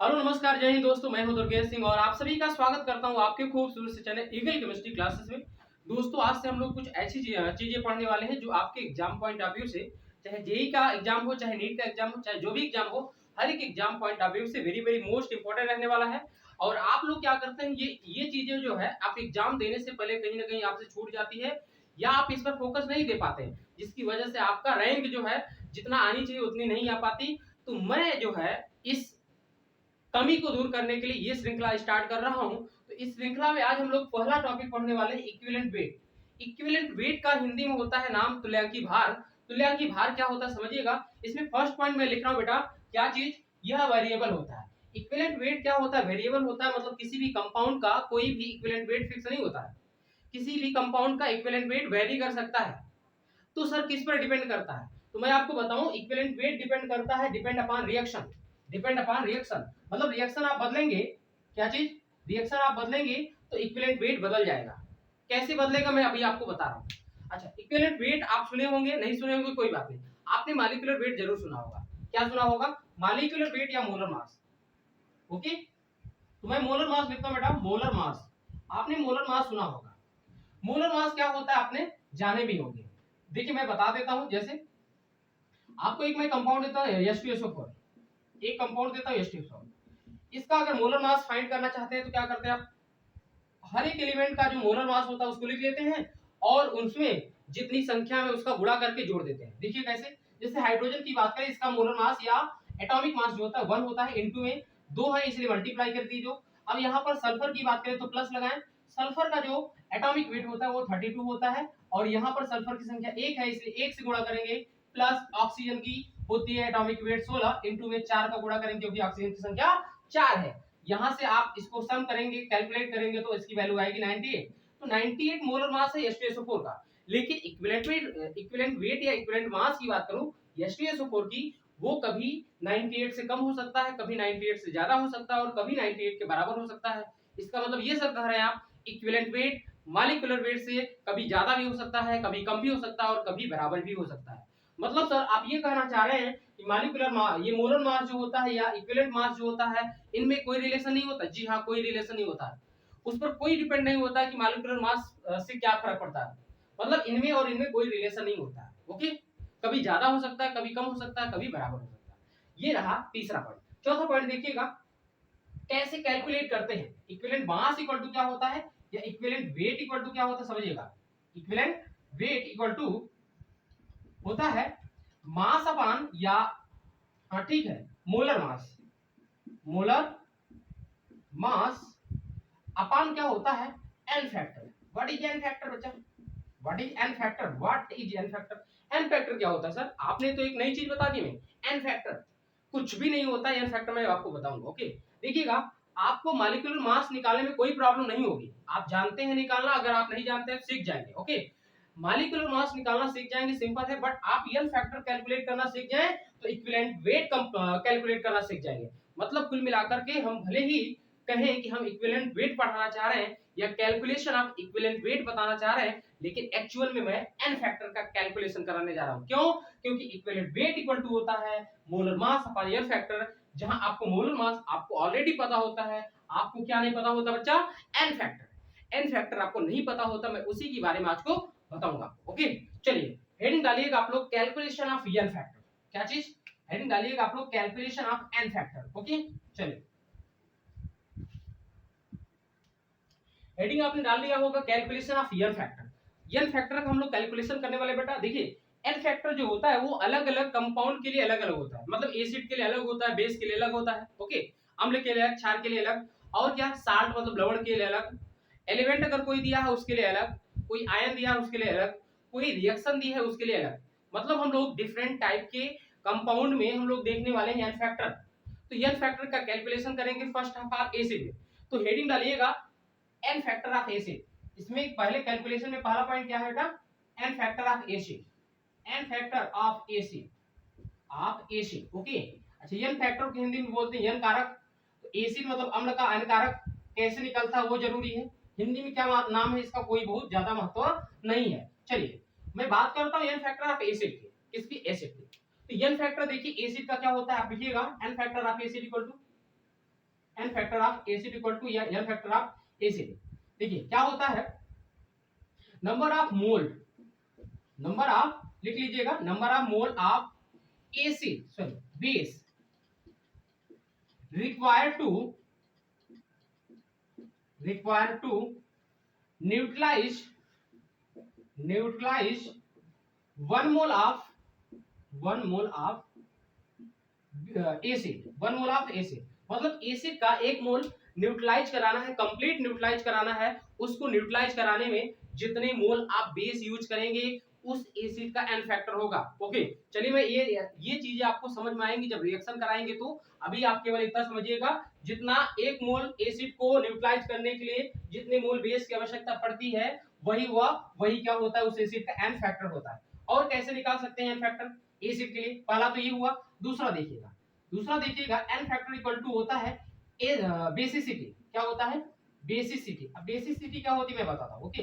Hello नमस्कार, जय हिंद दोस्तों। मैं हूं दुर्गेश सिंह और आप सभी का स्वागत करता हूं आपके खूबसूरत से चैनल ईगल केमिस्ट्री क्लासेस में। दोस्तों, आज से हम लोग कुछ ऐसी चीजें पढ़ने वाले हैं जो आपके एग्जाम पॉइंट ऑफ व्यू से, चाहे जेई का एग्जाम हो, चाहे नीट का एग्जाम हो, चाहे जो भी एग्जाम हो, हर एक एग्जाम पॉइंट ऑफ व्यू से वेरी वेरी मोस्ट इंपॉर्टेंट रहने वाला है। और आप लोग क्या करते हैं, ये चीजें जो है आप एग्जाम देने से पहले कहीं ना कहीं आपसे छूट जाती है या आप इस पर फोकस नहीं दे पाते हैं, जिसकी वजह से आपका रैंक जो है जितना आनी चाहिए उतनी नहीं आ पाती। तो मैं जो है इस कमी को दूर करने के लिए ये श्रृंखला स्टार्ट कर रहा हूं। तो इस श्रृंखला में आज हम लोग पहला टॉपिक पढ़ने वाले हैं इक्विवेलेंट वेट। इक्विवेलेंट वेट का हिंदी में होता है नाम तुल्यांकी भार। तुल्यांकी भार क्या होता है समझिएगा। इसमें फर्स्ट पॉइंट में लिख रहा हूं बेटा, क्या चीज, यह वेरिएबल होता है। इक्विवेलेंट वेट क्या होता है, वेरिएबल होता है, मतलब किसी भी कंपाउंड का कोई भी इक्विवेलेंट वेट फिक्स नहीं होता है। किसी भी कंपाउंड का इक्विवेलेंट वेट वेरी कर सकता है। तो सर किस पर डिपेंड करता है, तो मैं आपको बताऊं, इक्विवेलेंट वेट डिपेंड करता है, depend upon reaction. Depend upon reaction मतलब रिएक्शन आप बदलेंगे, क्या चीज, रिएक्शन आप बदलेंगे तो इक्विवेलेंट वेट बदल जाएगा। कैसे बदलेगा मैं अभी आपको बता रहा हूं। अच्छा, इक्विवेलेंट वेट आप सुने होंगे, नहीं सुने होंगे कोई बात नहीं, आपने मॉलिक्यूलर वेट जरूर सुना होगा। क्या सुना होगा, मॉलिक्यूलर वेट या मोलर मास। ओके, तो मैं मोलर मास लिखता हूं बेटा, मोलर मास। आपने मोलर मास सुना होगा। मोलर मास क्या होता है आपने जाने भी होंगे। देखिए मैं बता देता हूं, जैसे आपको एक मैं कंपाउंड देता हूं H2SO4, एक कंपाउंड देता हूं H2SO4। इसका अगर मोलर मास फाइंड करना चाहते हैं तो क्या करते हैं आप, हर एक एलिमेंट का जो मोलर मास होता है उसको लिख लेते हैं और उसमें जितनी संख्या में उसका गुणा करके जोड़ देते हैं। देखिए कैसे, जैसे हाइड्रोजन की बात करें, इसका मोलर मास या एटॉमिक मास जो होता है 1 होता है, इनटू में 2 है इसलिए मल्टीप्लाई कर दीजिए। अब यहाँ पर सल्फर की बात करें तो प्लस लगाएं। सल्फर का जो एटॉमिक वेट होता है वो 32 होता है और यहाँ पर सल्फर की संख्या 1 है इसलिए 1 से गुणा करेंगे। प्लस ऑक्सीजन की होती है एटॉमिक वेट 16, इनटू में 4 का गुणा करेंगे क्योंकि ऑक्सीजन की संख्या 4 है। यहां से आप इसको सम करेंगे, कैलकुलेट करेंगे तो इसकी वैल्यू आएगी 98। तो 98 मोलर मास है H2SO4 का। लेकिन इक्विवेलेंट वेट या इक्विवेलेंट मास की बात करूं H2SO4 की, वो कभी 98 से कम हो सकता है, कभी 98 से ज्यादा हो सकता है और कभी 98 के बराबर हो सकता है। इसका मतलब ये सर कह रहे हैं आप, इक्विवेलेंट वेट मॉलिक्यूलर वेट से कभी ज्यादा भी हो सकता है, कभी कम भी हो सकता है और कभी बराबर भी हो सकता है। मतलब सर आप ये कहना चाह रहे हैं कि मॉलिक्यूलर मास, ये मोलर मास जो होता है या इक्विवेलेंट मास जो होता है, इनमें कोई रिलेशन नहीं होता। जी हाँ, कोई रिलेशन नहीं होता। उस पर कोई डिपेंड नहीं होता कि मॉलिक्यूलर मास से क्या फर्क पड़ता है। मतलब इनमें और इनमें कोई रिलेशन नहीं होता है। ओके, कभी ज्यादा हो सकता है, कभी कम हो सकता है, कभी बराबर हो सकता है। ये रहा तीसरा पॉइंट। चौथा पॉइंट देखिएगा, कैसे कैलकुलेट करते हैं। इक्विवेलेंट मास इक्वल टू क्या होता है या इक्विवेलेंट वेट इक्वल टू क्या होता है समझिएगा। इक्विवेलेंट वेट इक्वल टू होता है मास अपान या, हाँ ठीक है, मोलर मास। मोलर मास अपान क्या होता है, N factor. What is N factor बच्चा, what is N factor, what is N factor. N factor क्या होता है सर, आपने तो एक नई चीज बता दी। मैं एन फैक्टर कुछ भी नहीं होता, एन फैक्टर मैं आपको बताऊंगा। ओके, देखिएगा, आपको मॉलिक्यूलर मास निकालने में कोई प्रॉब्लम नहीं होगी। आप जानते हैं निकालना, अगर आप नहीं जानते हैं सीख जाएंगे। ओके, मॉलिक्यूलर मास निकालना सीख जाएंगे, सिंपल है। बट आप एन फैक्टर कैलकुलेट करना सीख जाएं तो इक्विवेलेंट वेट कैलकुलेट करना सीख जाएंगे। मतलब कुल मिलाकर के हम भले ही कहें कि हम इक्विवेलेंट वेट पढ़ाना चाह रहे हैं या कैलकुलेशन ऑफ इक्विवेलेंट वेट बताना चाह रहे हैं, लेकिन एक्चुअल में मैं एन फैक्टर का कैलकुलेशन कराने जा रहा हूं। क्यों, क्योंकि इक्विवेलेंट वेट इक्वल टू होता है molar mass upon N factor. जहां आपको मोलर मास आपको ऑलरेडी पता होता है, आपको क्या नहीं पता होता बच्चा, एन फैक्टर। एन फैक्टर आपको नहीं पता होता, मैं उसी के बारे में आज को बताऊंगा। ओके, चलिए हेडिंग डालिएगा आप लोग, कैलकुलेशन ऑफ एन फैक्टर। क्या चीज, हेडिंग डालिएगा आप लोग, calculation of N factor. Okay, चलिए हेडिंग आपने डाल दिया होगा, calculation of N factor. N factor का हम लोग कैलकुलेशन करने वाले बेटा। देखिए एन फैक्टर जो होता है वो अलग अलग कंपाउंड के लिए अलग अलग होता है। मतलब एसिड के लिए अलग होता है, बेस के लिए अलग होता है। ओके, अम्ल के लिए अलग, क्षार के लिए अलग, और क्या साल्ट मतलब लवण के लिए अलग, एलिमेंट अगर कोई दिया है उसके लिए अलग, कोई आयन दिया है उसके लिए अलग, कोई रिएक्शन दी है उसके लिए अलग। मतलब हम लोग डिफरेंट टाइप के कंपाउंड में हम लोग देखने वाले हैं एन फैक्टर। तो एन फैक्टर का कैलकुलेशन करेंगे फर्स्ट ऑफ ऑल एसिड में। तो हेडिंग डालिएगा एन फैक्टर ऑफ एसिड। इसमें पहले कैलकुलेशन में पहला पॉइंट क्या है बेटा, N factor of acid. N factor of acid, of acid. Okay, अच्छा एन फैक्टर को हिंदी में बोलते हैं एन कारक। तो एसिड मतलब अम्ल का एन कारक कैसे निकलता है वो जरूरी है। हिंदी में क्या नाम है इसका, कोई बहुत ज्यादा महत्व नहीं है। चलिए मैं बात करता हूं एन फैक्टर ऑफ एसिड की, किसकी, एसिड की। तो एन फैक्टर देखिए एसिड का क्या होता है, आप लिखिएगा N factor of acid equal to N factor of acid equal to या एन फैक्टर ऑफ एसिड। देखिए क्या होता है, number of mole, number of, लिख लीजिएगा, number of mole of acid sorry base required to neutralize 1 mole of acid, 1 mole of acid, मतलब acid का 1 मोल neutralise कराना है, कंप्लीट न्यूट्रलाइज कराना है। उसको न्यूट्रलाइज कराने में जितने मोल आप बेस यूज करेंगे उस एसिड का एन फैक्टर होगा। ओके, चलिए मैं ये चीजें आपको समझ में आएंगी जब रिएक्शन कराएंगे। तो अभी आप केवल इतना समझिएगा, जितना 1 मोल एसिड को न्यूट्रलाइज करने के लिए जितने मोल बेस की आवश्यकता पड़ती है वही क्या होता है, उस एसिड का एन फैक्टर होता है। और कैसे निकाल सकते हैं एन फैक्टर एसिड के लिए, पहला तो ये हुआ। दूसरा देखिएगा एन फैक्टर इक्वल टू होता है बेसिसिटी। क्या होता है, बेसिसिटी। अब बेसिसिटी क्या होती है मैं बताता हूं। Okay,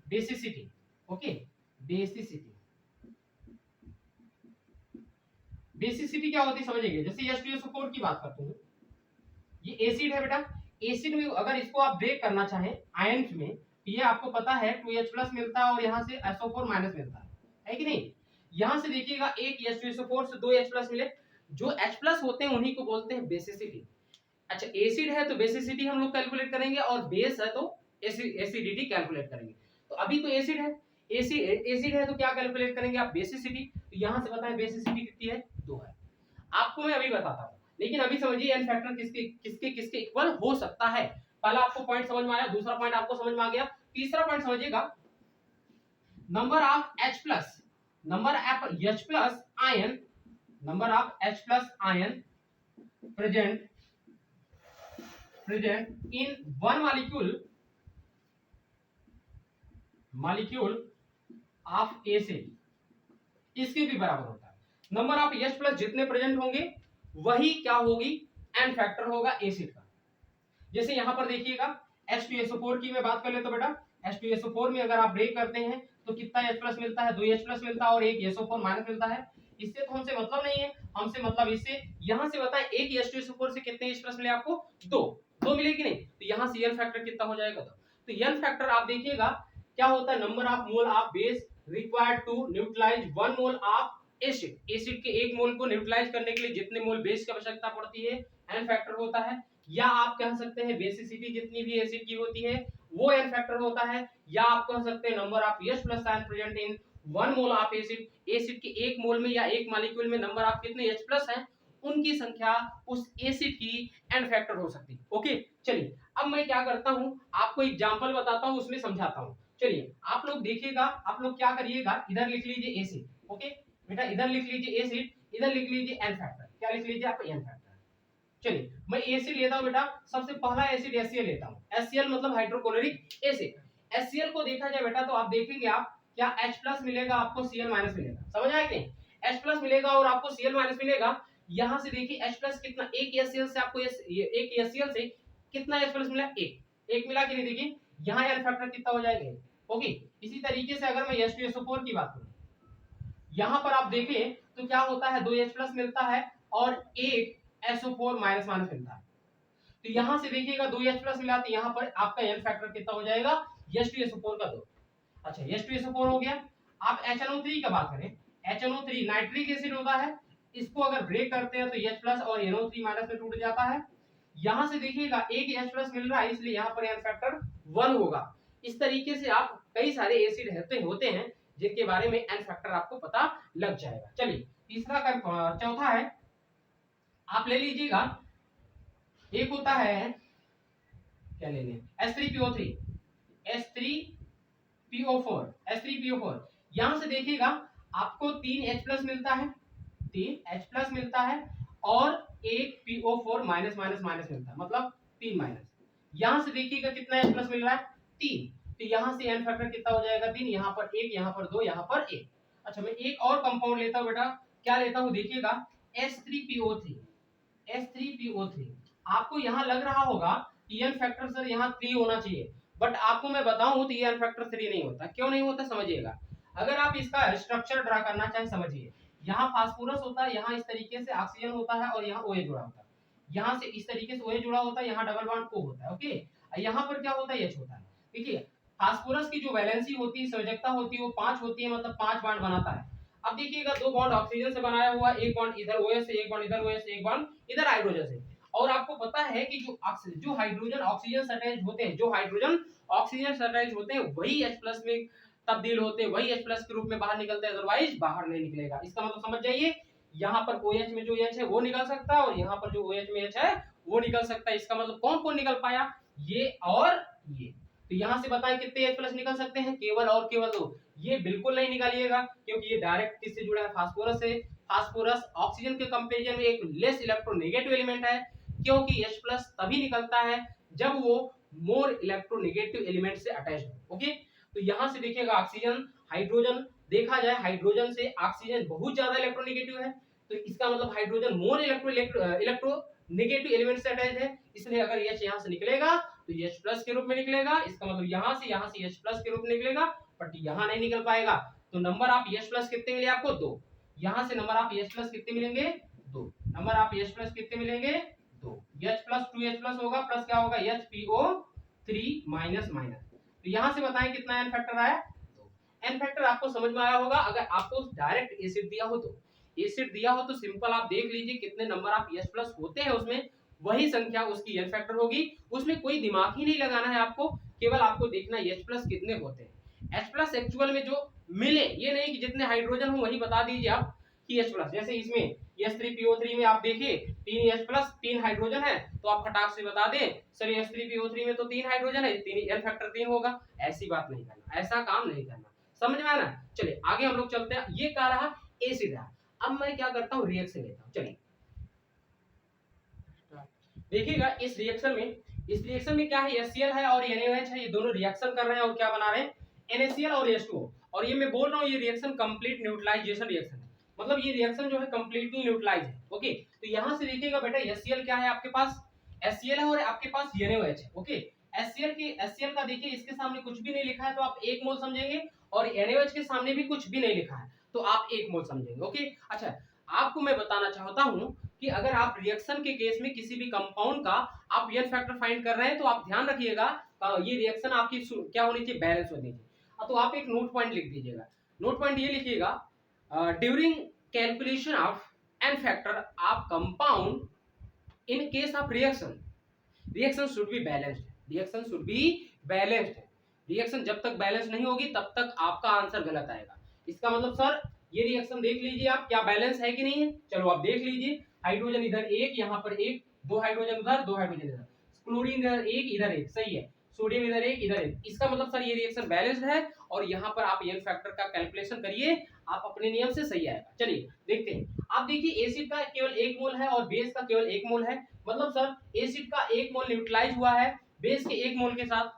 basicity, okay, basicity, basicity क्या होती है समझिएगा। जैसे H2SO4 की बात करते हैं, ये एसिड है बेटा, एसिड में अगर इसको आप ब्रेक करना चाहें आयंस में, ये आपको पता है 2H+ मिलता है और यहाँ से SO4- मिलता है कि नहीं। यहां से देखिएगा एक H2SO4 से 2 H+ मिले, जो H+ होते हैं उन्हीं को बोलते हैं बेसिसिटी। अच्छा, एसिड है तो बेसिसिटी हम लोग कैलकुलेट करेंगे और बेस है तो एसिडिटी कैलकुलेट करेंगे। तो अभी तो एसिड है, एसिड है तो क्या कैलकुलेट करेंगे आप, बेसिसिटी। तो यहां से बताएं बेसिसिटी कितनी है, 2 है। आपको मैं अभी बताता हूं, लेकिन अभी समझिए एन फैक्टर किसके किसके किसके इक्वल हो सकता है। पहला आपको पॉइंट समझ में आया, दूसरा पॉइंट आपको समझ में आ गया, तीसरा पॉइंट समझिएगा, number of H+, number of H+ ion, number of H+ ion present in one molecule of acid, इसके भी बराबर होता है। नंबर ऑफ H+ जितने प्रेजेंट होंगे वही क्या होगी, एन फैक्टर होगा एसिड का। जैसे यहां पर देखिएगा H2SO4 की मैं बात कर लेता हूं बेटा, H2SO4 में अगर आप ब्रेक करते हैं तो कितना H+ मिलता है, 2 H+ मिलता है और एक SO4- मिलता है। इससे तो हमसे मतलब नहीं है, हमसे मतलब इससे, यहां से बताएं एक H2SO4 से कितने H+ मिले आपको, 2 मिले कि नहीं। तो यहां से एन फैक्टर कितना हो जाएगा, तो एन फैक्टर आप देखिएगा क्या होता है, number of mole of base required to neutralise 1 mole of acid. Acid के 1 मोल को न्यूट्रलाइज करने के लिए जितने मोल बेस की आवश्यकता पड़ती है एन फैक्टर होता है। या आप कह सकते हैं बेसिसिटी जितनी भी एसिड की होती है वो एन फैक्टर होता है। या आप कह सकते हैं number of H+ ion present in 1 mole of acid. Acid के 1 मोल में या एक मॉलिक्यूल में नंबर ऑफ कितने H+ हैं उनकी संख्या उस एसिड की एन फैक्टर हो सकती है। ओके, चलिए अब मैं क्या करता हूं, आपको एग्जांपल बताता हूं, उसमें समझाता हूं। चलिए आप लोग देखिएगा, आप लोग क्या करिएगा, इधर लिख लीजिए एसिड। ओके बेटा, इधर लिख लीजिए एसिड, इधर लिख लीजिए एन फैक्टर। क्या लिख लीजिए आप, एन फैक्टर। चलिए मैं एसिड लेता हूं बेटा, सबसे पहला एसिड HCl लेता हूं। HCl मतलब हाइड्रोक्लोरिक एसिड। HCl को देखा जाए बेटा तो आप देखेंगे आप क्या H+ मिलेगा आपको, Cl- मिलेगा। समझ आया कि नहीं, H+ मिलेगा और आपको Cl- मिलेगा। यहां से देखिए H+ कितना, एक HCl से आपको एक HCl से कितना H+ मिला, एक मिला कि नहीं। देखिए यहां एन फैक्टर कितना हो जाएगा, ओके। इसी तरीके से अगर मैं H2SO4 की बात करूं, यहां पर आप देखें तो क्या होता है, 2 H+ मिलता है और एक SO4- मिलता है। तो यहां से देखिएगा 2 H+ मिला तो यहां पर आपका एन फैक्टर कितना हो जाएगा, H2SO4 का 2। अच्छा H2SO4 हो गया। आप HNO3 का बात करें, HNO3 नाइट्रिक एसिड होता है, इसको अगर ब्रेक करते हैं तो H+ और NO3- में टूट जाता है। यहां से देखिएगा एक H+ मिल रहा है इसलिए यहां पर एन फैक्टर 1 होगा। इस तरीके से आप कई सारे एसिड होते हैं जिनके बारे में एन फैक्टर आपको पता लग जाएगा। चलिए चौथा है, आप ले लीजिएगा, एक होता है, क्या ले लें, H3PO3, H3PO4, H3PO4। यहां से देखिएगा आपको 3 H+ मिलता है, 3 H+ मिलता है और एक PO4- मिलता है, मतलब 3 माइनस। यहां से देखिएगा कितना H+ मिल रहा है, 3। तो यहां से एन फैक्टर कितना हो जाएगा, 3। यहां पर 1, यहां पर 2, यहां पर 1। अच्छा मैं एक और कंपाउंड लेता हूं बेटा, क्या लेता हूं देखिएगा, H3PO3, H3PO3। आपको यहां लग रहा होगा कि एन फैक्टर सर यहां 3 होना चाहिए, बट आपको मैं बताऊं तो ये एन फैक्टर 3 नहीं होता। क्यों नहीं होता समझिएगा, अगर आप इसका स्ट्रक्चर ड्रा करना चाहें, समझिए यहाँ फास्फोरस होता है, यहाँ इस तरीके से ऑक्सीजन होता है और यहाँ OH जुड़ा होता है। यहाँ से इस तरीके से OH जुड़ा होता है, यहाँ डबल बॉन्ड O होता है। ओके, यहाँ पर क्या होता है, H होता है। देखिए फास्फोरस की जो वैलेंसी होती है, संयोजकता होती है, वो 5 होती है, मतलब 5 बॉन्ड बनाता है। अब देखिएगा 2 बॉन्ड ऑक्सीजन से बनाया हुआ, एक बॉन्ड इधर OH से, एक बॉन्ड इधर OH से, एक बॉन्ड इधर हाइड्रोजन से। और आपको पता है कि जो हाइड्रोजन ऑक्सीजन से अटैच होते हैं, जो हाइड्रोजन ऑक्सीजन से अटैच होते हैं, वही H+ में तब्दील होते हैं, वही H+ के रूप में बाहर निकलते हैं, अदरवाइज बाहर नहीं निकलेगा। इसका मतलब समझ जाइए, यहाँ पर OH में जो H है वो निकल सकता है, और यहाँ पर जो OH में H है वो निकल सकता है। इसका मतलब कौन कौन निकल पाया, ये और ये। तो यहाँ से बताएं कितने H+ निकल सकते हैं, केवल और केवल 2। ये बिल्कुल नहीं निकालिएगा, क्योंकि ये डायरेक्ट किससे जुड़ा है, फास्फोरस से। फास्फोरस ऑक्सीजन के कंपैरिजन में एक लेस इलेक्ट्रोनेगेटिव एलिमेंट है, क्योंकि H+ तभी निकलता है जब वो मोर इलेक्ट्रोनेगेटिव एलिमेंट से अटैच्ड हो। ओके, तो यहाँ से देखिएगा ऑक्सीजन हाइड्रोजन, देखा जाए हाइड्रोजन से ऑक्सीजन बहुत ज्यादा इलेक्ट्रोनेगेटिव है, तो इसका मतलब हाइड्रोजन मोर इलेक्ट्रोनेगेटिव एलिमेंट से अटैच है। इसलिए अगर H यहाँ से निकलेगा तो H+ के रूप में निकलेगा। इसका मतलब यहाँ से H+ के रूप में निकलेगा, बट यहाँ नहीं निकल पाएगा। तो नंबर आप H+ कितने मिले आपको, 2। यहाँ से नंबर आप H+ कितने मिलेंगे, 2। नंबर आप H+ कितने मिलेंगे, 2। H+ 2H+ होगा, प्लस क्या होगा, HPO3 माइनस माइनस। तो यहाँ से बताएं कितना एन फैक्टर आया, तो एन फैक्टर आपको समझ में आया होगा। अगर आपको डायरेक्ट एसिड दिया हो, तो एसिड दिया हो तो सिंपल आप देख लीजिए कितने नंबर आप H+ होते हैं उसमें, वही संख्या उसकी एन फैक्टर होगी। उसमें कोई दिमाग ही नहीं लगाना है आपको, केवल आपको देखना H+ कितने होते हैं। H+ एक्चुअल में जो मिले, ये नहीं कि जितने हाइड्रोजन हो वही बता दीजिए आप कि H+। जैसे इसमें H3PO3 में आप देखिए 3 H+, 3 हाइड्रोजन है, तो आप फटाक से बता दें सर H3PO3 में तो 3 हाइड्रोजन है, 3 एन फैक्टर 3 होगा। ऐसी बात नहीं करना, ऐसा काम नहीं करना, समझ में आया ना। चलिए आगे हम लोग चलते हैं। ये क्या रहा, एसिड रहा। अब मैं क्या करता हूँ, रिएक्शन लेता हूँ। चलिए देखिएगा इस रिएक्शन में क्या है, HCl है और NaOH है, ये दोनों रिएक्शन कर रहे हैं और क्या बना रहे हैं, NaCl और H2O। और ये मैं बोल रहा हूँ ये रिएक्शन कंप्लीट न्यूट्रलाइजेशन रिएक्शन है, मतलब ये रिएक्शन जो है कंप्लीटली न्यूट्रलाइज है। ओके, तो यहाँ से देखिएगा बेटा HCl क्या है आपके पास, HCl है और आपके पास NaOH है। ओके, HCl का देखिए इसके सामने कुछ भी नहीं लिखा है तो आप 1 मोल समझेंगे, और NaOH के सामने भी कुछ भी नहीं लिखा है तो आप 1 मोल समझेंगे। ओके, अच्छा आपको मैं बताना चाहता हूँ कि अगर आप रिएक्शन के केस में किसी भी कंपाउंड का आप एन फैक्टर फाइंड कर रहे हैं, तो आप ध्यान रखिएगा ये रिएक्शन आपकी क्या होनी चाहिए, बैलेंस होनी चाहिए। तो आप एक नोट पॉइंट लिख दीजिएगा। नोट पॉइंट ये लिखिएगा, during calculation of N factor of compound in case of reaction should be balanced. Reaction should be balanced. Reaction जब तक बैलेंस नहीं होगी तब तक आपका आंसर गलत आएगा। इसका मतलब सर ये रिएक्शन देख लीजिए आप, क्या बैलेंस है कि नहीं है। चलो आप देख लीजिए, हाइड्रोजन इधर एक, यहाँ पर एक, 2 हाइड्रोजन उधर, 2 हाइड्रोजन इधर, क्लोरीन इधर एक, इधर एक, सही है। सोडियम इधर एक, इधर एक। इसका मतलब सर ये रिएक्शन बैलेंस्ड है, और यहाँ पर आप एन फैक्टर का कैलकुलेशन करिए, आप अपने नियम से सही आएगा। चलिए देखते हैं। आप देखिए एसिड का केवल 1 मोल है और बेस का केवल 1 मोल है, मतलब सर एसिड का 1 मोल न्यूट्रलाइज हुआ है बेस के 1 मोल के साथ।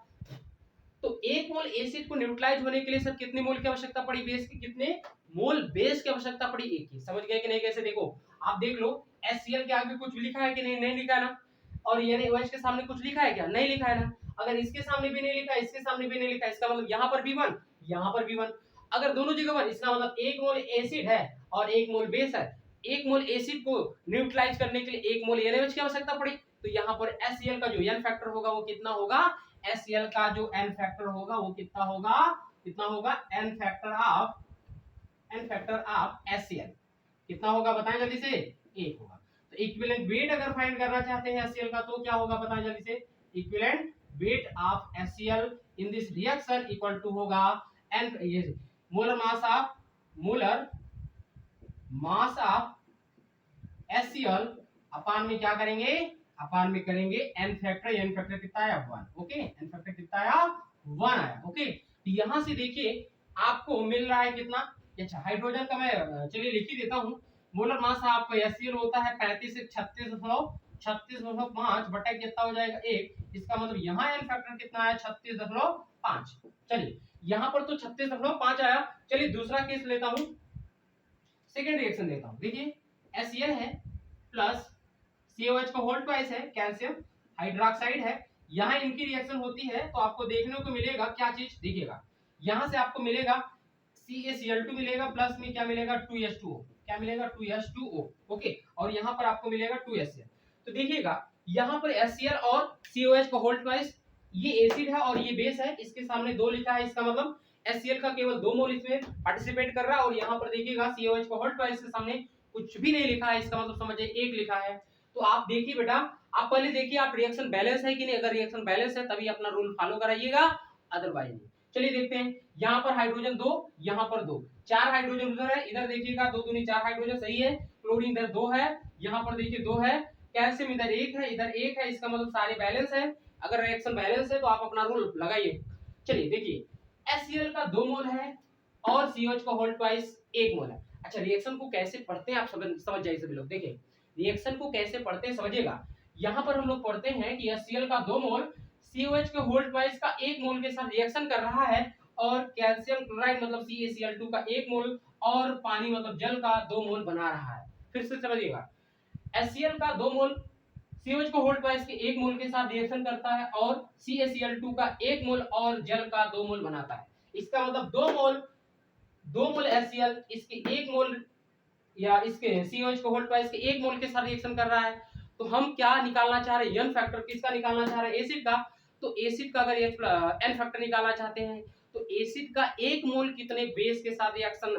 तो 1 मोल एसिड को न्यूट्रलाइज होने के लिए सर कितने मोल की आवश्यकता पड़ी, बेस की कितने मोल बेस की आवश्यकता पड़ी, 1 की। समझ गए कि नहीं, कैसे देखो आप देख लो, HCl के आगे कुछ लिखा है कि नहीं, नहीं लिखा है ना। और NaOH के सामने कुछ लिखा है क्या, नहीं लिखा है ना। अगर इसके सामने भी नहीं लिखा, इसके सामने भी नहीं लिखा, इसका मतलब यहाँ पर भी 1, यहाँ पर भी 1। अगर दोनों जगह 1, इसका मतलब 1 मोल एसिड है और 1 मोल बेस है। 1 मोल एसिड को न्यूट्रलाइज करने के लिए 1 मोल NaOH की आवश्यकता पड़ी, तो यहाँ पर HCl का जो एन फैक्टर होगा वो कितना होगा, HCl का जो एन फैक्टर होगा वो कितना होगा, कितना होगा, एन फैक्टर ऑफ HCl कितना होगा बताएं जल्दी से, 1 होगा। तो इक्विवेलेंट वेट अगर फाइंड करना चाहते हैं HCl का तो क्या होगा बताएं जल्दी से, equivalent weight of HCl in this reaction equal to होगा एन, ये molar mass of HCl upon में क्या करेंगे, अपान में करेंगे एन फैक्टर कितना आया, 1। ओके, एन फैक्टर कितना आया, 1 आया। ओके, तो यहां से देखिए आपको मिल रहा है कितना। अच्छा हाइड्रोजन का मैं चलिए लिख ही देता हूं। मोलर मास आपका HCl होता है 35 से 36.5 बटा कितना हो जाएगा 1। इसका मतलब यहाँ एन फैक्टर कितना आया, 36.5। चलिए यहाँ पर तो 36.5 आया। चलिए दूसरा केस लेता हूं, सेकेंड रिएक्शन लेता हूं। देखिए HCl है प्लस COH का होल ट्वाइस है, कैल्शियम हाइड्रोक्साइड है। यहाँ इनकी रिएक्शन होती है तो आपको देखने को मिलेगा क्या चीज, देखिएगा यहाँ से आपको मिलेगा CaCl2 मिलेगा, प्लस में क्या मिलेगा 2H2O, क्या मिलेगा 2H2O। ओके, और यहाँ पर आपको मिलेगा 2HCl। तो देखिएगा यहाँ पर HCl और COH का होल्ड ट्वाइस, ये एसिड है और ये बेस है, इसके सामने 2 लिखा है, इसका मतलब HCl का केवल 2 मोल इसमें पार्टिसिपेट कर रहा है, और यहाँ पर देखिएगा COH का होल्ड ट्वाइस के सामने कुछ भी नहीं लिखा है, इसका मतलब समझिए 1 लिखा है। तो आप देखिए बेटा, आप पहले देखिए आप रिएक्शन बैलेंस है कि नहीं, अगर रिएक्शन बैलेंस है तभी अपना रूल फॉलो कराइएगा, अदरवाइज नहीं। चलिए देखते हैं, यहाँ पर हाइड्रोजन 2, यहाँ पर 2, 4 हाइड्रोजन उधर है, इधर देखिएगा 2 दूनी 4 हाइड्रोजन, सही है। क्लोरीन इधर 2 है, यहाँ पर देखिए 2 है, कैल्शियम इधर 1 है, इधर 1 है, इसका मतलब सारे बैलेंस है। अगर रिएक्शन बैलेंस है तो आप अपना रूल लगाइए। चलिए देखिए, HCl का 2 मोल है और COH का होल ट्वाइस 1 मोल है। अच्छा, रिएक्शन को कैसे पढ़ते हैं आप समझ जाइए सभी लोग। देखिए रिएक्शन को कैसे पढ़ते हैं समझिएगा। यहाँ पर हम लोग पढ़ते हैं कि HCl का 2 मोल COH के होल ट्वाइस का 1 मोल के साथ रिएक्शन कर रहा है, और कैल्शियम क्लोराइड मतलब CaCl2 का 1 मोल और पानी मतलब जल का 2 मोल बना रहा है। फिर से समझिएगा, HCl का 2 मोल COH को होल्ड ट्वाइस के 1 मोल के साथ रिएक्शन करता है, और CaCl2 का 1 मोल और जल का 2 मोल बनाता है। इसका मतलब 2 मोल HCl इसके 1 मोल या इसके COH को होल्ड ट्वाइस के 1 मोल के साथ रिएक्शन कर रहा है। तो हम क्या निकालना चाह रहे हैं, एन फैक्टर किसका निकालना चाह रहे हैं, एसिड का। तो एसिड का अगर एन फैक्टर निकालना चाहते हैं तो एसिड का 1 मोल कितने बेस के साथ रिएक्शन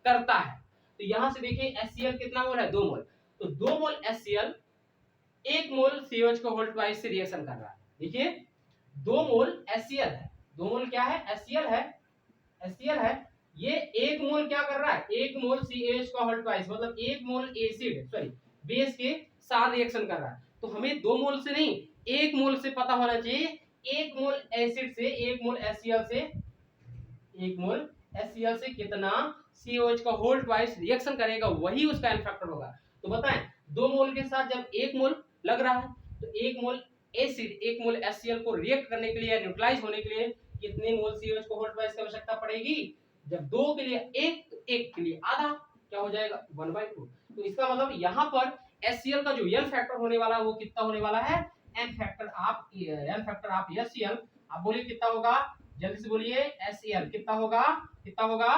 करता है। तो यहां से देखिए HCl कितना मोल है, 2 मोल। तो 2 मोल HCl 1 मोल COH को होल्ड ट्वाइस से रिएक्शन कर रहा है। देखिए 2 मोल HCl है, 2 मोल क्या है, HCl है, ये 1 मोल क्या कर रहा है, 1 मोल CH का होल्ड ट्वाइस मतलब 1 मोल एसिड सॉरी बेस के साथ रिएक्शन कर रहा है। तो हमें 2 मोल से नहीं 1 मोल से पता होना चाहिए, 1 मोल एसिड से 1 मोल HCl से 1 मोल HCl से कितना COH का होल्ड ट्वाइस रिएक्शन करेगा, वही उसका एन फैक्टर होगा। तो बताएं 2 मोल के साथ जब 1 मोल लग रहा है तो 1 मोल एसिड 1 मोल HCl को रिएक्ट करने के लिए या न्यूट्रलाइज होने के लिए कितने मोल COH को होल्ड ट्वाइस की आवश्यकता पड़ेगी। जब 2 के लिए 1 तो 1 के लिए आधा, क्या हो जाएगा 1/2। तो इसका मतलब यहाँ पर HCl का जो एन फैक्टर होने वाला है वो कितना होने वाला है, एन फैक्टर आप HCl आप बोलिए कितना होगा, जल्दी से बोलिए, HCl कितना होगा, 1 होगा।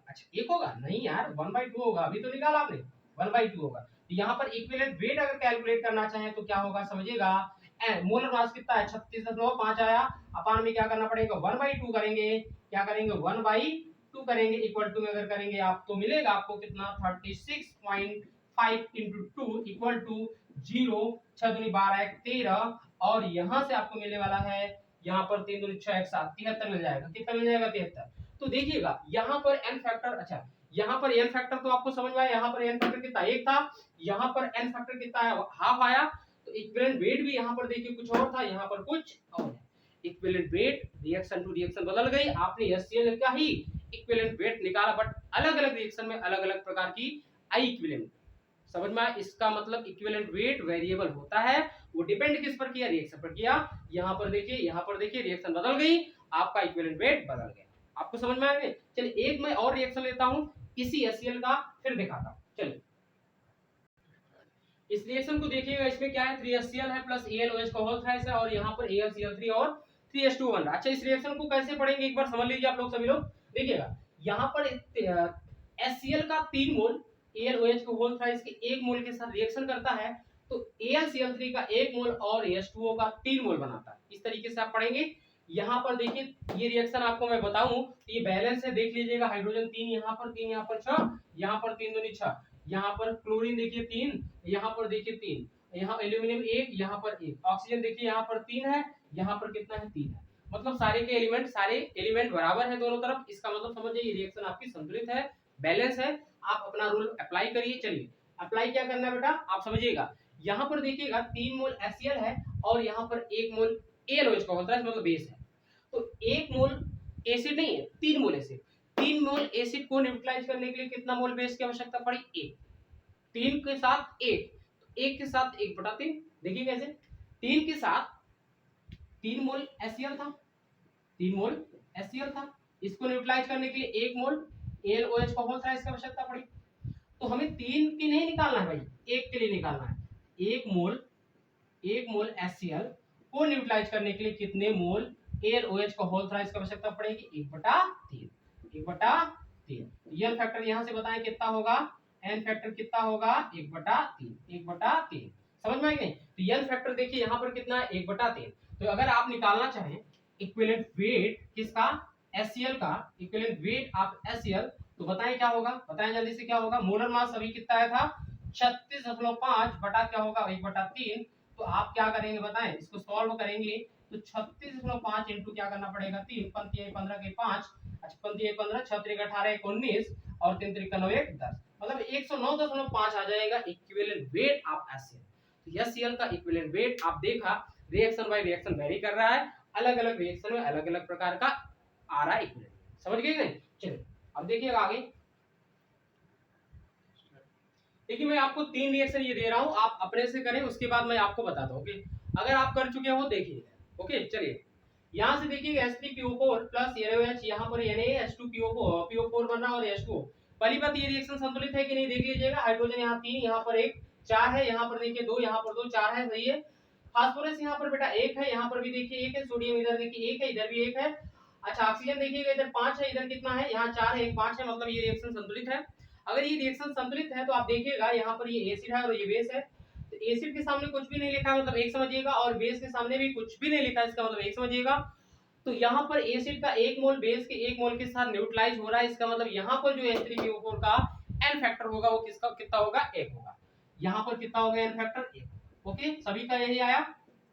अच्छा 1 होगा नहीं यार, 1/2 होगा, अभी तो निकाला आपने, 1/2 होगा। तो यहाँ पर इक्विवेलेंट वेट अगर कैलकुलेट करना चाहें तो क्या होगा समझिएगा, मोलर मास कितना है 36.5 आया, अपान में क्या करना पड़ेगा 1/2 करेंगे, क्या करेंगे 1/2 करेंगे, इक्वल टू में अगर करेंगे आप तो मिलेगा आपको कितना 36.5 इंटू 2 इक्वल टू 0, 6 दूनी 12 1 13, और यहाँ से आपको मिलने वाला है, यहाँ पर 3 दूनी 6 1 7 73 मिल जाएगा, कितना मिल जाएगा 73। तो देखिएगा यहाँ पर एन फैक्टर, अच्छा यहाँ पर एन फैक्टर तो आपको समझ में आया, यहाँ पर एन फैक्टर कितना 1 था, यहाँ पर एन फैक्टर कितना है हाफ आया। तो इक्विवेलेंट वेट भी यहाँ पर देखिए कुछ और था, यहाँ पर कुछ और है। Equivalent weight reaction to reaction बदल गई, आपने HCl का ही इक्विवेलेंट वेट निकाला, बट अलग अलग रिएक्शन में अलग अलग प्रकार की आई इक्विवेलेंट, समझ में आया। इसका मतलब इक्विवेलेंट वेट वेरिएबल होता है, वो डिपेंड किस पर किया, रिएक्शन पर किया। यहाँ पर देखिए रिएक्शन बदल गई, आपका इक्विवेलेंट वेट बदल गया। आपको समझ में आ गया। चलिए एक मैं और रिएक्शन लेता हूं इसी HCl का, फिर दिखाता हूं। चलिए इस रिएक्शन को देखिएगा, इसमें क्या है 3HCl है प्लस AlOH का होल ट्वाइस है, और यहाँ पर AlCl3 और 3H2 बन रहा है। अच्छा इस रिएक्शन को कैसे पढ़ेंगे एक बार समझ लीजिए आप लोग सभी लोग। देखिएगा यहाँ पर HCl का 3 मोल AlOH के होल ट्वाइस के 1 मोल के साथ रिएक्शन करता है, तो AlCl3 का 1 मोल और H2O का 3 मोल बनाता है। इस तरीके से आप पढ़ेंगे। यहाँ पर देखिए ये रिएक्शन आपको मैं बताऊं तो ये बैलेंस है, देख लीजिएगा हाइड्रोजन 3 यहाँ पर 3 यहाँ पर 6, यहाँ पर 3 दूनी 6, यहाँ पर क्लोरीन देखिए 3, यहाँ पर देखिए 3, यहाँ एल्यूमिनियम 1, यहाँ पर 1, ऑक्सीजन देखिए यहाँ पर 3 है, यहाँ पर कितना है 3 है। मतलब सारे एलिमेंट बराबर है दोनों तरफ। इसका मतलब समझ जाइए रिएक्शन आपकी संतुलित है, बैलेंस है। आप अपना रूल अप्लाई करिए। चलिए अप्लाई क्या करना है बेटा आप समझिएगा। यहाँ पर देखिएगा 3 मोल HCl है और यहाँ पर 1 मोल AlOH का होता है, मतलब बेस है। तो 1 मोल एसिड नहीं है, 3 मोल एसिड, 3 मोल एसिड को न्यूट्रलाइज करने के लिए कितना मोल बेस की आवश्यकता पड़ी, 1। 3 के साथ 1, 1 के साथ 1/3, देखिए कैसे 3 के साथ 3 मोल HCl था, 3 मोल HCl था, इसको न्यूट्रलाइज करने के लिए 1 मोल AlOH का होल ट्वाइस की आवश्यकता पड़ी। तो हमें 3 की नहीं निकालना है भाई, 1 के लिए निकालना है। 1 मोल HCl को न्यूट्रलाइज करने के लिए कितने मोल AlOH का होल ट्वाइस की आवश्यकता पड़ेगी, 1/3। एन फैक्टर यहां से बताएं कितना होगा, एन फैक्टर कितना होगा 1/3। समझ में आई नहीं? तो एन फैक्टर देखिए यहाँ पर कितना है 1/3। तो अगर आप निकालना चाहें इक्विवेलेंट वेट किसका, HCl का इक्विवेलेंट वेट आप HCl, तो बताएं क्या होगा, बताएं जल्दी से क्या होगा। मोलर मास अभी कितना आया था 36.5 बटा क्या होगा 1/3। तो आप क्या करेंगे बताएं, इसको सॉल्व करेंगे तो 36.5 इंटू क्या करना पड़ेगा 3, 15 के 5, अच्छा 15 6 3 18 19 और 3 3 9 1 10, मतलब 109.5 आ जाएगा इक्विवेलेंट वेट ऑफ HCl। तो HCl का इक्विवेलेंट वेट आप देखा रिएक्शन बाय रिएक्शन वेरी कर रहा है, अलग अलग रिएक्शन में अलग अलग प्रकार का आ रहा है इक्विवेलेंट। समझ गए कि नहीं? चलिए अब देखिएगा आगे। देखिए मैं आपको 3 रिएक्शन ये दे रहा हूं, आप अपने से करें, उसके बाद मैं आपको बताता हूं। ओके, अगर आप कर चुके हो देखिए। ओके चलिए यहां से देखिए H3PO4 प्लस NaOH, यहां पर Na H2PO4 बन रहा है और H2O। पहली बात ये रिएक्शन संतुलित है कि नहीं देख लीजिएगा। हाइड्रोजन यहां 3, यहां पर 1 4 है, यहां पर देखिए 2, यहां पर 2 4 है, सही है। फास्फोरस यहां पर बेटा 1 है, यहां पर भी देखिए 1 है। सोडियम इधर देखिए 1 है, इधर भी 1 है। अच्छा ऑक्सीजन देखिएगा इधर 5 है, इधर कितना है, यहां 4 है, 1 5 है, मतलब ये रिएक्शन संतुलित है। अगर ये रिएक्शन संतुलित है तो आप देखिएगा यहाँ पर ये एसिड है और ये बेस है। तो एसिड के सामने कुछ भी नहीं लिखा है मतलब एक समझिएगा, और बेस के सामने भी कुछ भी नहीं लिखा है, इसका मतलब एक समझिएगा। तो यहाँ पर एसिड का 1 मोल बेस के 1 मोल के साथ न्यूट्रलाइज हो रहा है, इसका मतलब यहाँ पर जो H3PO4 का एन फैक्टर होगा वो किसका कितना होगा 1 होगा। यहाँ पर कितना होगा एन फैक्टर 1। ओके सभी का यही आया,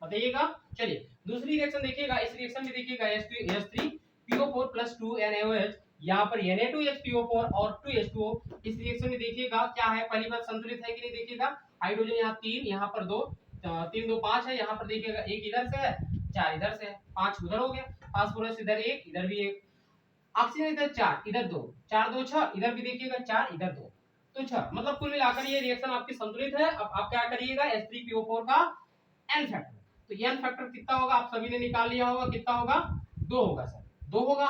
बताइएगा। चलिए दूसरी रिएक्शन देखिएगा, इस रिएक्शन में देखिएगा H3PO4 प्लस 2 NaOH, यहाँ पर Na2HPO4 और 2H2O। इस रिएक्शन में देखिएगा क्या है, पहली बात संतुलित है कि नहीं देखिएगा। हाइड्रोजन यहाँ 3, यहाँ पर 2, 3 2 5 है, यहाँ पर देखिएगा 1 इधर से है, 4 इधर से है, 5 उधर हो गया। फास्फोरस इधर 1, इधर भी 1। ऑक्सीजन इधर 4, इधर 2, 4 2 6, इधर भी देखिएगा 4, इधर 2 तो 6, मतलब कुल मिलाकर ये रिएक्शन आपकी संतुलित है। अब आप क्या करिएगा H3PO4 का एन फैक्टर, तो एन फैक्टर कितना होगा आप सभी ने निकाल लिया होगा, कितना होगा 2 होगा सर, 2 होगा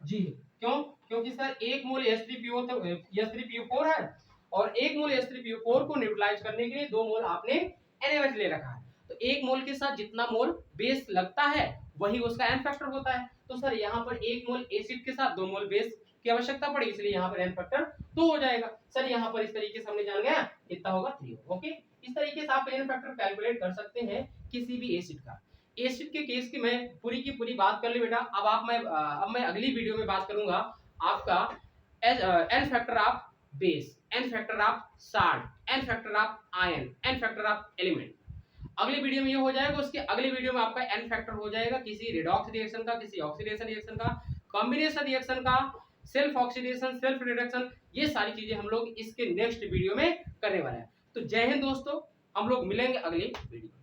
जी। क्यों? क्योंकि सर 1 मोल H3PO4 है और 1 मोल H3PO4 को न्यूट्रलाइज करने के लिए 2 मोल आपने NaOH ले रखा है। तो 1 मोल के साथ जितना मोल बेस लगता है वही उसका एन फैक्टर होता है। तो सर यहाँ पर 1 मोल एसिड के साथ 2 मोल बेस की आवश्यकता पड़ी, इसलिए यहाँ पर एन फैक्टर 2 हो जाएगा। सर यहाँ पर इस तरीके से हमने जान गया कितना होगा 3। ओके इस तरीके से आप एन फैक्टर कैलकुलेट कर सकते हैं किसी भी एसिड का। एसिड के केस की मैं पूरी की पूरी बात कर ली बेटा। अब मैं अगली वीडियो में बात करूंगा आपका N factor of base, N factor of salt, N factor of ion, N factor of element. अगली वीडियो में ये हो जाएगा, उसके अगले वीडियो में आपका एन फैक्टर हो जाएगा किसी रिडॉक्स रिएक्शन का, किसी ऑक्सीडेशन रिएक्शन का, कॉम्बिनेशन रिएक्शन का, सेल्फ ऑक्सीडेशन, सेल्फ रिडक्शन, ये सारी चीजें हम लोग इसके नेक्स्ट वीडियो में करने वाले हैं। तो जय हिंद दोस्तों, हम लोग मिलेंगे अगली वीडियो।